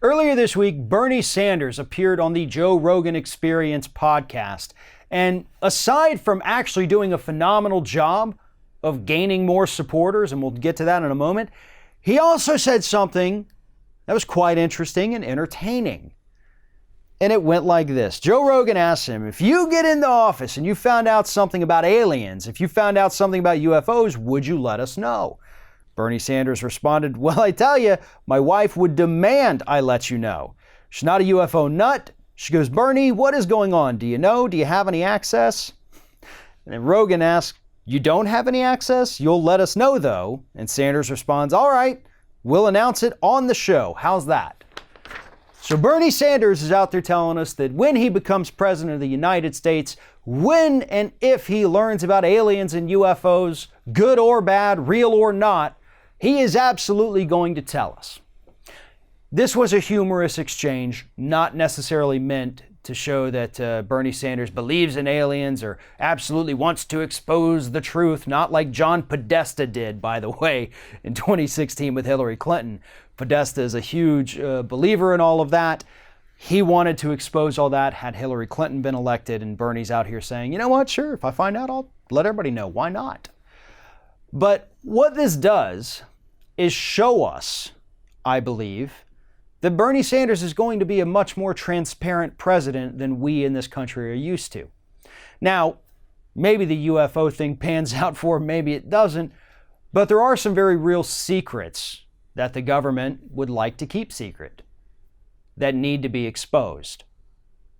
Earlier this week, Bernie Sanders appeared on the Joe Rogan Experience podcast. And aside from actually doing a phenomenal job of gaining more supporters, and we'll get to that in a moment, he also said something that was quite interesting and entertaining. And it went like this. Joe Rogan asked him, if you get into office and you found out something about aliens, if you found out something about UFOs, would you let us know? Bernie Sanders responded, well, I tell you, my wife would demand I let you know. She's not a UFO nut. She goes, Bernie, what is going on? Do you know? Do you have any access? And then Rogan asks, you don't have any access? You'll let us know, though. And Sanders responds, all right, we'll announce it on the show. How's that? So Bernie Sanders is out there telling us that when he becomes president of the United States, when and if he learns about aliens and UFOs, good or bad, real or not, he is absolutely going to tell us. This was a humorous exchange, not necessarily meant to show that Bernie Sanders believes in aliens or absolutely wants to expose the truth, not like John Podesta did, by the way, in 2016 with Hillary Clinton. Podesta is a huge believer in all of that. He wanted to expose all that had Hillary Clinton been elected, and Bernie's out here saying, you know what, sure, if I find out, I'll let everybody know. Why not? But what this does is show us, I believe, that Bernie Sanders is going to be a much more transparent president than we in this country are used to. Now, maybe the UFO thing pans out for him, maybe it doesn't, but there are some very real secrets that the government would like to keep secret that need to be exposed.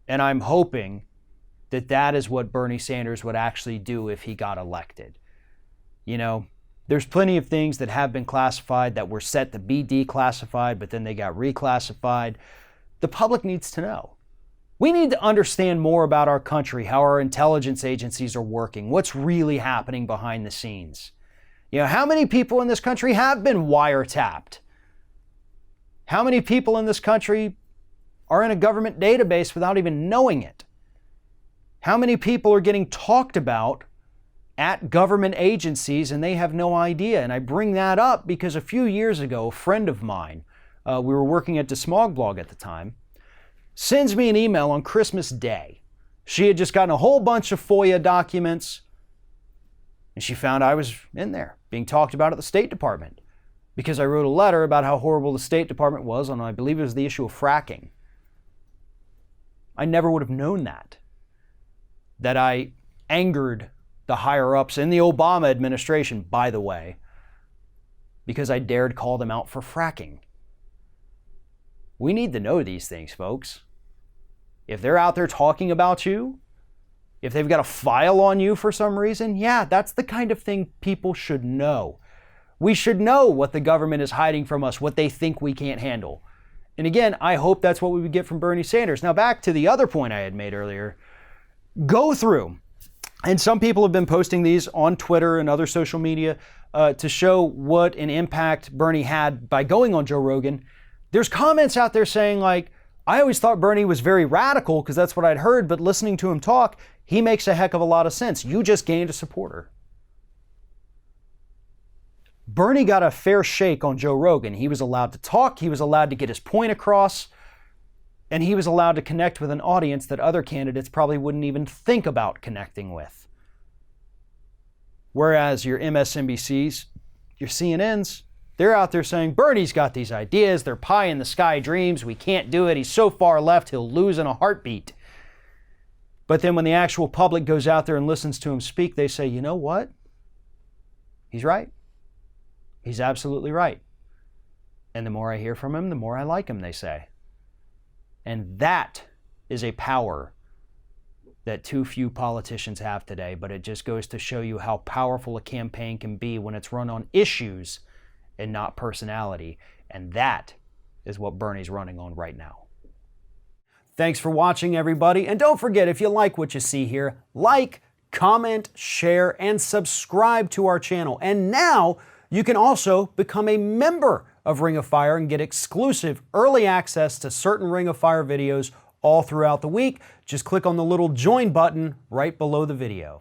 And I'm hoping that that is what Bernie Sanders would actually do if he got elected. You know, there's plenty of things that have been classified that were set to be declassified, but then they got reclassified. The public needs to know. We need to understand more about our country, how our intelligence agencies are working, what's really happening behind the scenes. You know, how many people in this country have been wiretapped? How many people in this country are in a government database without even knowing it? How many people are getting talked about at government agencies and they have no idea? And I bring that up because a few years ago, a friend of mine, we were working at DeSmogBlog at the time, sends me an email on Christmas Day. She had just gotten a whole bunch of FOIA documents, and she found I was in there being talked about at the State Department because I wrote a letter about how horrible the State Department was on, I believe it was the issue of fracking. I never would have known that I angered the higher-ups in the Obama administration, by the way, because I dared call them out for fracking. We need to know these things, folks. If they're out there talking about you, if they've got a file on you for some reason, yeah, that's the kind of thing people should know. We should know what the government is hiding from us, what they think we can't handle. And again, I hope that's what we would get from Bernie Sanders. Now back to the other point I had made earlier. Go through. And some people have been posting these on Twitter and other social media to show what an impact Bernie had by going on Joe Rogan. There's comments out there saying like, I always thought Bernie was very radical because that's what I'd heard, but listening to him talk, he makes a heck of a lot of sense. You just gained a supporter. Bernie got a fair shake on Joe Rogan. He was allowed to talk, he was allowed to get his point across, and he was allowed to connect with an audience that other candidates probably wouldn't even think about connecting with. Whereas your MSNBCs, your CNNs, they're out there saying, Bernie's got these ideas, they're pie in the sky dreams, we can't do it, he's so far left, he'll lose in a heartbeat. But then when the actual public goes out there and listens to him speak, they say, you know what? He's right. He's absolutely right. And the more I hear from him, the more I like him, they say. And that is a power that too few politicians have today, but it just goes to show you how powerful a campaign can be when it's run on issues and not personality. And that is what Bernie's running on right now. Thanks for watching, everybody. And don't forget, if you like what you see here, like, comment, share, and subscribe to our channel. And now you can also become a member of Ring of Fire and get exclusive early access to certain Ring of Fire videos all throughout the week. Just click on the little join button right below the video.